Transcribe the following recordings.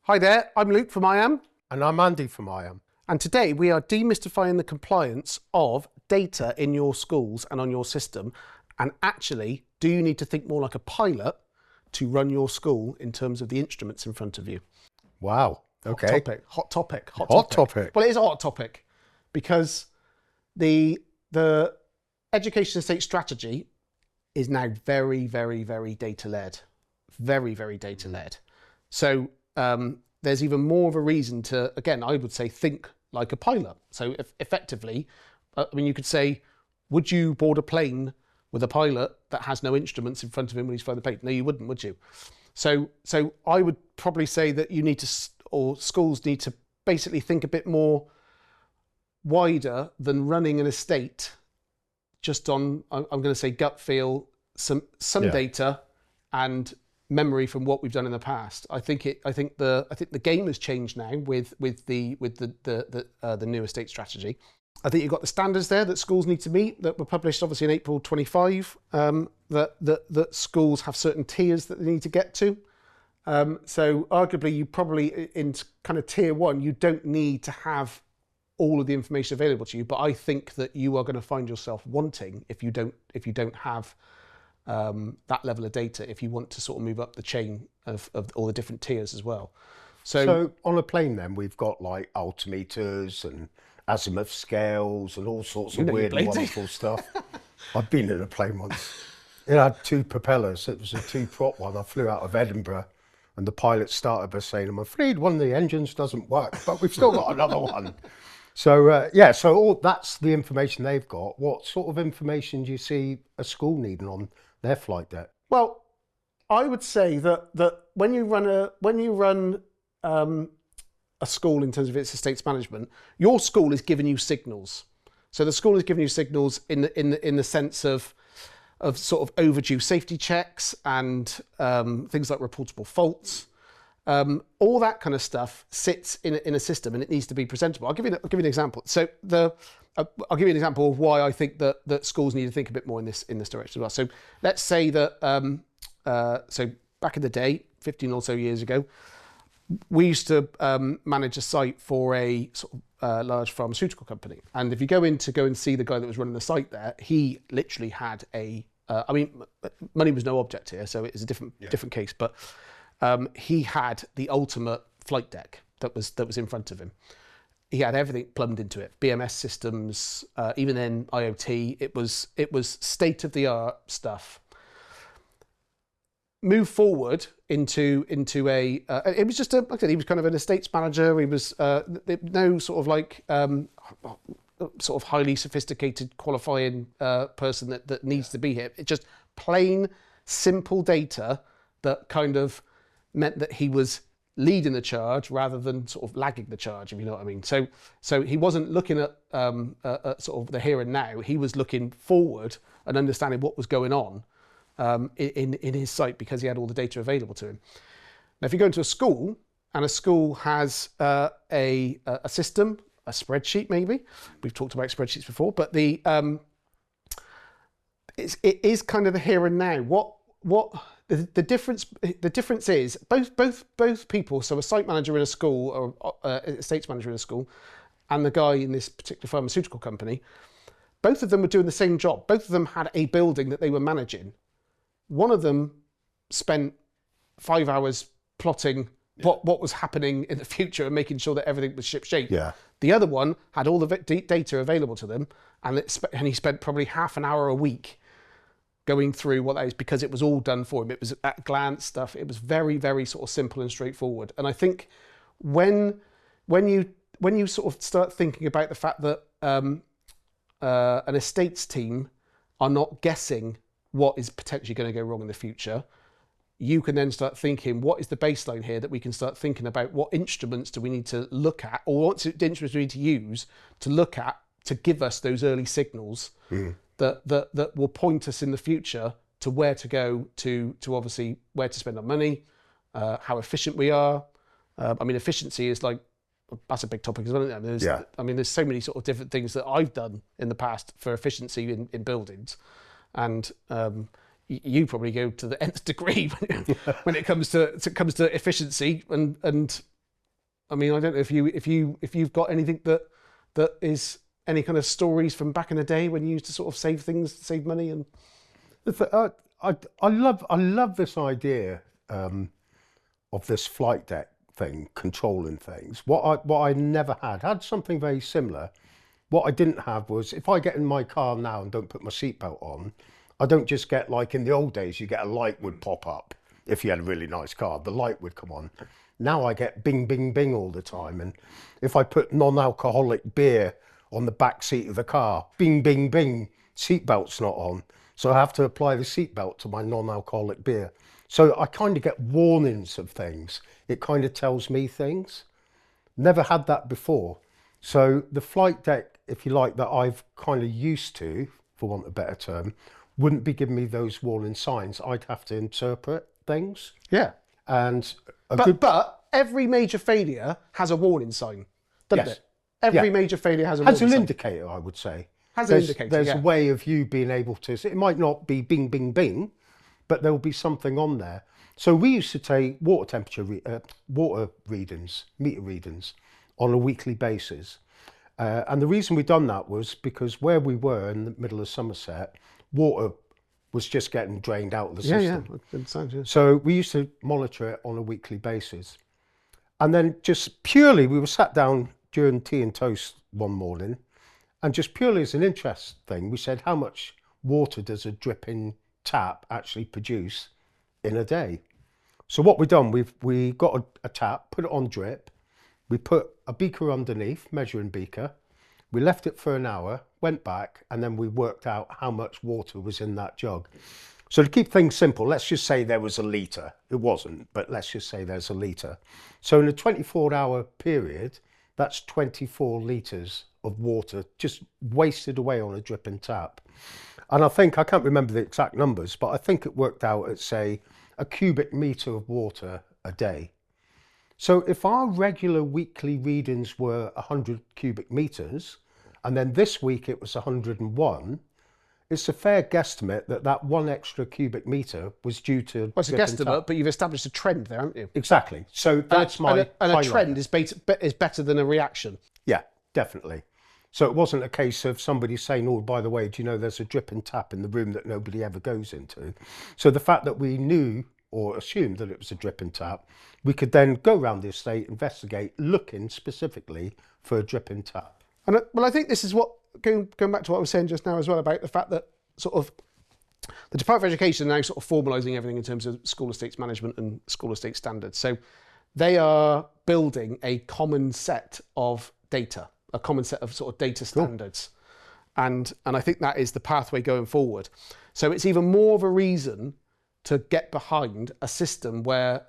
Hi there, I'm Luke from IAM. And I'm Andy from IAM. And today we are demystifying the compliance of data in your schools and on your system. And actually, do you need to think more like a pilot to run your school in terms of the instruments in front of you? Wow, okay. Hot topic. Well, it is a hot topic because the education estate strategy is now very, very, very data-led. Very, very data-led. So there's even more of a reason to, again, I would say, think like a pilot. So effectively, I mean, you could say, would you board a plane with a pilot that has no instruments in front of him when he's flying the plane? No, you wouldn't, would you? So I would probably say that you need to, or schools need to basically think a bit more wider than running an estate just on, I'm going to say, gut feel, some data and memory from what we've done in the past. I think the game has changed now with the new estate strategy. I think you've got the standards there that schools need to meet that were published obviously in April 25. That schools have certain tiers that they need to get to. So arguably, you probably in kind of tier 1, you don't need to have all of the information available to you. But I think that you are going to find yourself wanting if you don't have that level of data, if you want to sort of move up the chain of all the different tiers as well. So on a plane then, we've got like altimeters and azimuth scales and all sorts of weird and wonderful stuff. I've been in a plane once. It had 2 propellers. It was a 2-prop one. I flew out of Edinburgh and the pilot started by saying, I'm afraid one of the engines doesn't work, but we've still got another one. So yeah, so all that's the information they've got. What sort of information do you see a school needing on their flight deck? Well, I would say that when you run a school in terms of its estates management, your school is giving you signals. So the school is giving you signals in the sense of sort of overdue safety checks and things like reportable faults. All that kind of stuff sits in a system and it needs to be presentable. I'll give you an example. So I'll give you an example of why I think that schools need to think a bit more in this direction as well. So let's say that so back in the day, 15 or so years ago, we used to manage a site for a sort of large pharmaceutical company. And if you go and see the guy that was running the site there, he literally had I mean, money was no object here, so it is a different case. But he had the ultimate flight deck that was in front of him. He had everything plumbed into it, BMS systems, even then IoT. It was state of the art stuff. Move forward into a. It was just like I said, he was kind of an estates manager. He was no sort of like sort of highly sophisticated qualifying person that needs to be here. It's just plain simple data that kind of meant that he was leading the charge rather than sort of lagging the charge, if you know what I mean. So he wasn't looking at sort of the here and now. He was looking forward and understanding what was going on in his site because he had all the data available to him. Now, if you go into a school and a school has a system, a spreadsheet maybe, we've talked about spreadsheets before, but it is kind of the here and now. What the difference is both people, so a site manager in a school or estates manager in a school and the guy in this particular pharmaceutical company, both of them were doing the same job. Both of them had a building that they were managing. One of them spent 5 hours plotting what was happening in the future and making sure that everything was shipshape. Yeah. The other one had all the data available to them and he spent probably half an hour a week going through what that is because it was all done for him. It was at glance stuff. It was very, very sort of simple and straightforward. And I think when you sort of start thinking about the fact that an estates team are not guessing what is potentially going to go wrong in the future, you can then start thinking, what is the baseline here that we can start thinking about? What instruments do we need to look at, or what instruments do we need to use to look at to give us those early signals that will point us in the future to where to go, to obviously where to spend our money, how efficient we are. I mean, efficiency is like, that's a big topic as well, isn't it? I mean, there's so many sort of different things that I've done in the past for efficiency in buildings. And you probably go to the nth degree when it comes to efficiency, and I mean, I don't know if you've got anything that is any kind of stories from back in the day when you used to sort of save money and. I love this idea of this flight deck thing, controlling things. What I never had something very similar. What I didn't have was, if I get in my car now and don't put my seatbelt on, I don't just get, like in the old days, you get a light would pop up. If you had a really nice car, the light would come on. Now I get bing, bing, bing all the time. And if I put non-alcoholic beer on the back seat of the car, bing, bing, bing, seatbelt's not on. So I have to apply the seatbelt to my non-alcoholic beer. So I kind of get warnings of things. It kind of tells me things. Never had that before. So the flight deck, if you like, that I've kind of used to, for want of a better term, wouldn't be giving me those warning signs. I'd have to interpret things. Yeah. And but every major failure has a warning sign, doesn't it? Every major failure has a warning sign. Has an indicator, I would say. There's a way of you being able to, it might not be bing, bing, bing, but there'll be something on there. So we used to take water temperature, water readings, meter readings on a weekly basis. And the reason we done that was because where we were in the middle of Somerset, water was just getting drained out of the system. Yeah. So we used to monitor it on a weekly basis. And then just purely, we were sat down during tea and toast one morning, and just purely as an interest thing, we said, how much water does a dripping tap actually produce in a day? So what we've done, we got a tap, put it on drip, we put a beaker underneath, measuring beaker, we left it for an hour, went back, and then we worked out how much water was in that jug. So to keep things simple, let's just say there was a litre. It wasn't, but let's just say there's a litre. So in a 24-hour period, that's 24 litres of water just wasted away on a dripping tap. And I can't remember the exact numbers, but I think it worked out at, say, a cubic metre of water a day. So if our regular weekly readings were 100 cubic metres, and then this week it was 101, it's a fair guesstimate that one extra cubic metre was due to... Well, it's a guesstimate, but you've established a trend there, haven't you? Exactly. So that's and a trend is better than a reaction. Yeah, definitely. So it wasn't a case of somebody saying, oh, by the way, do you know there's a dripping tap in the room that nobody ever goes into? So the fact that we knew or assumed that it was a dripping tap, we could then go around the estate, investigate, looking specifically for a dripping tap. And well, I think this is what, going back to what I was saying just now as well, about the fact that sort of the Department of Education are now sort of formalising everything in terms of school estates management and school estate standards. So they are building a common set of data, a common set of sort of data standards. Cool. And I think that is the pathway going forward. So it's even more of a reason to get behind a system where,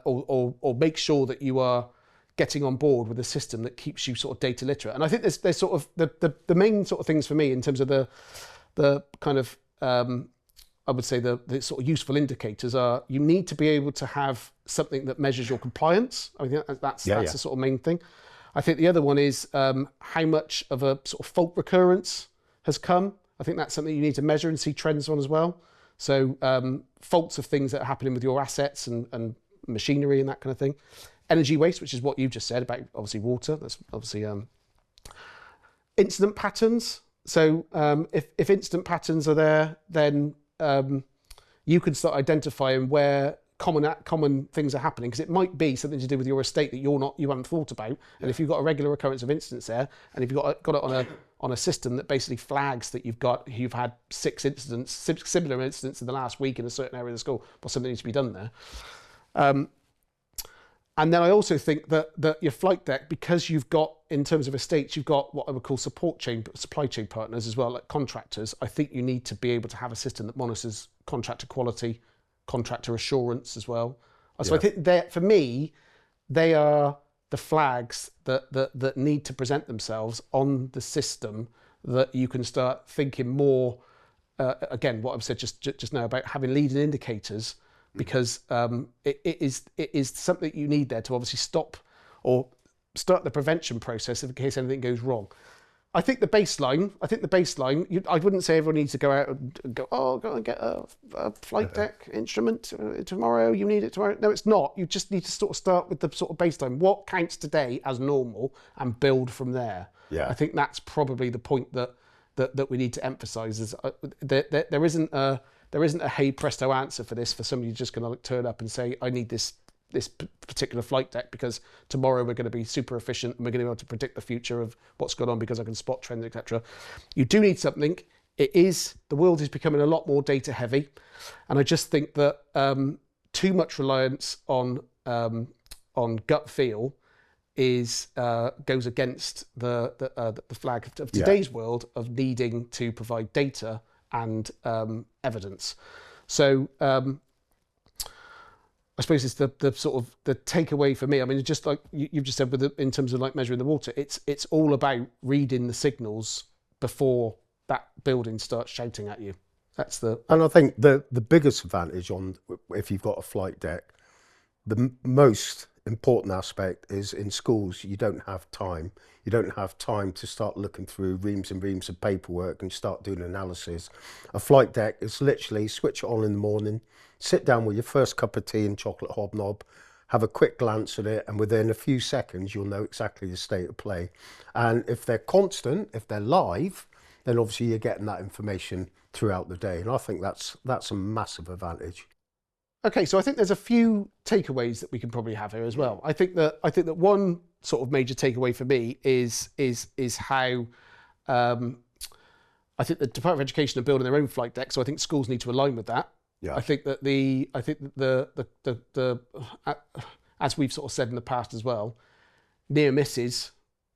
or make sure that you are getting on board with a system that keeps you sort of data literate. And I think there's sort of the main sort of things for me in terms of the kind of, I would say the sort of useful indicators are, you need to be able to have something that measures your compliance. I mean, that's the sort of main thing. I think the other one is how much of a sort of fault recurrence has come. I think that's something you need to measure and see trends on as well. So faults of things that are happening with your assets and machinery and that kind of thing. Energy waste, which is what you've just said about obviously water. That's obviously incident patterns. So if incident patterns are there, then you can start identifying where common things are happening, because it might be something to do with your estate that you haven't thought about. And if you've got a regular occurrence of incidents there, and if you've got it on a system that basically flags that you've had six similar incidents in the last week in a certain area of the school, well, something needs to be done there. And then I also think that your flight deck, because you've got, in terms of estates, you've got what I would call supply chain partners as well, like contractors. I think you need to be able to have a system that monitors contractor quality, contractor assurance as well. So I think for me, they are the flags that need to present themselves on the system, that you can start thinking more, again, what I've said just now about having leading indicators, because it is something you need there to obviously stop or start the prevention process in case anything goes wrong. I think the baseline. I wouldn't say everyone needs to go out and go. Oh, go and get a flight deck instrument tomorrow. You need it tomorrow. No, it's not. You just need to sort of start with the sort of baseline. What counts today as normal, and build from there. Yeah. I think that's probably the point that we need to emphasise. Is there isn't a hey presto answer for this for somebody who's just going to turn up and say, I need this particular flight deck because tomorrow we're going to be super efficient and we're going to be able to predict the future of what's going on because I can spot trends, etc. You do need something. The world is becoming a lot more data heavy, and I just think that too much reliance on gut feel goes against the flag of today's world of needing to provide data and evidence. So I suppose it's the sort of the takeaway for me. I mean, just like you've just said, in terms of like measuring the water, it's all about reading the signals before that building starts shouting at you. And I think the biggest advantage if you've got a flight deck, the most important aspect is in schools you don't have time. You don't have time to start looking through reams and reams of paperwork and start doing analysis. A flight deck is literally switch it on in the morning, sit down with your first cup of tea and chocolate hobnob, have a quick glance at it, and within a few seconds you'll know exactly the state of play. And if they're constant, if they're live, then obviously you're getting that information throughout the day. And I think that's a massive advantage. Okay, so I think there's a few takeaways that we can probably have here as well. I think that one sort of major takeaway for me is how I think the Department of Education are building their own flight deck, so I think schools need to align with that. Yeah. I think that the as we've sort of said in the past as well, near misses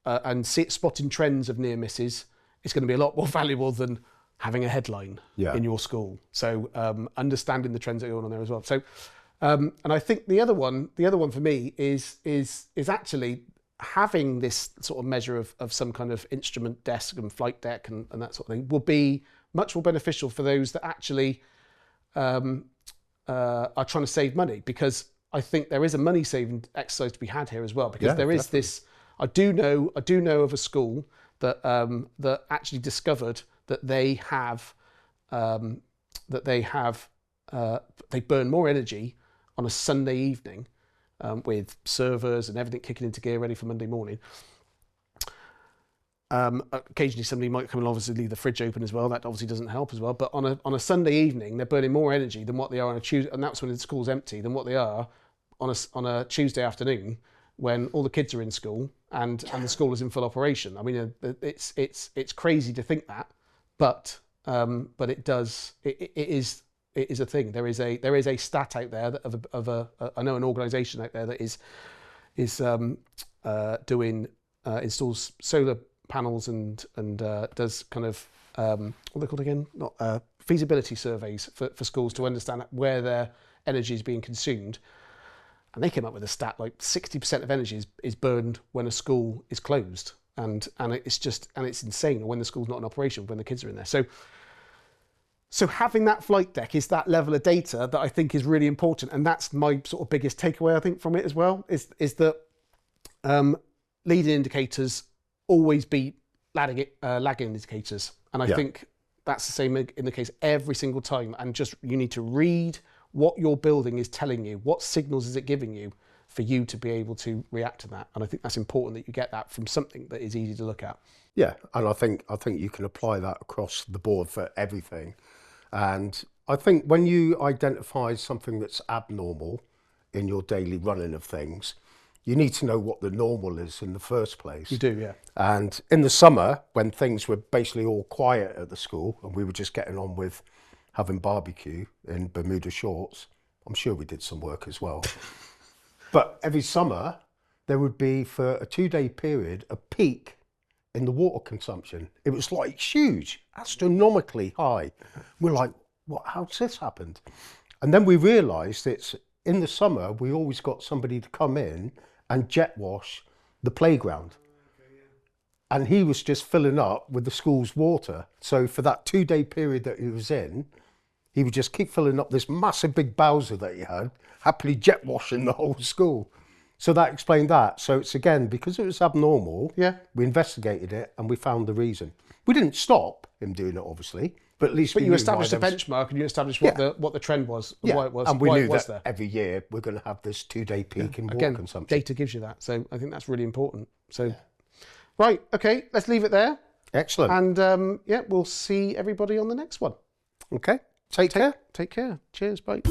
and spotting trends of near misses is going to be a lot more valuable than having a headline in your school. So understanding the trends that are going on there as well. So and I think the other one for me is actually having this sort of measure of some kind of instrument desk and flight deck and that sort of thing will be much more beneficial for those that actually are trying to save money, because I think there is a money saving exercise to be had here as well, because there is this. I do know of a school that that actually discovered that they burn more energy on a Sunday evening with servers and everything kicking into gear ready for Monday morning. Occasionally somebody might come and obviously leave the fridge open as well. That obviously doesn't help as well. But on a Sunday evening, they're burning more energy than what they are on a Tuesday, and that's when the school's empty, than what they are on a Tuesday afternoon when all the kids are in school and the school is in full operation. I mean, it's crazy to think that, but it is a thing. There is a stat out there I know an organisation out there that is installs solar panels and does kind of what are they called again? Not feasibility surveys for schools to understand where their energy is being consumed. And they came up with a stat like 60% of energy is burned when a school is closed, and it's insane. Or when the school's not in operation, when the kids are in there. So having that flight deck is that level of data that I think is really important, and that's my sort of biggest takeaway I think from it as well. Is that leading indicators always beat lagging indicators, and I think that's the same in the case every single time. And just you need to read what your building is telling you, what signals is it giving you for you to be able to react to that. And I think that's important that you get that from something that is easy to look at. Yeah, and I think you can apply that across the board for everything. And I think when you identify something that's abnormal in your daily running of things, you need to know what the normal is in the first place. You do, yeah. And in the summer, when things were basically all quiet at the school and we were just getting on with having barbecue in Bermuda shorts, I'm sure we did some work as well. But every summer, there would be, for a 2-day period, a peak in the water consumption. It was like huge, astronomically high. We're like, how's this happened? And then we realised it's in the summer, we always got somebody to come in and jet wash the playground. And he was just filling up with the school's water. So for that 2-day period that he was in, he would just keep filling up this massive big Bowser that he had, happily jet washing the whole school. So that explained that. So it's again, because it was abnormal, Yeah. we investigated it and we found the reason. We didn't stop him doing it, obviously, but at least we you knew established why a there was- benchmark and you established what the trend was, and why it was, and we why knew it was that there. every year we're going to have this 2-day peak in water Again, consumption. data gives you that. So I think that's really important. So, right, okay, let's leave it there. Excellent. And yeah, we'll see everybody on the next one. Okay. Take care. Take care. Cheers. Bye.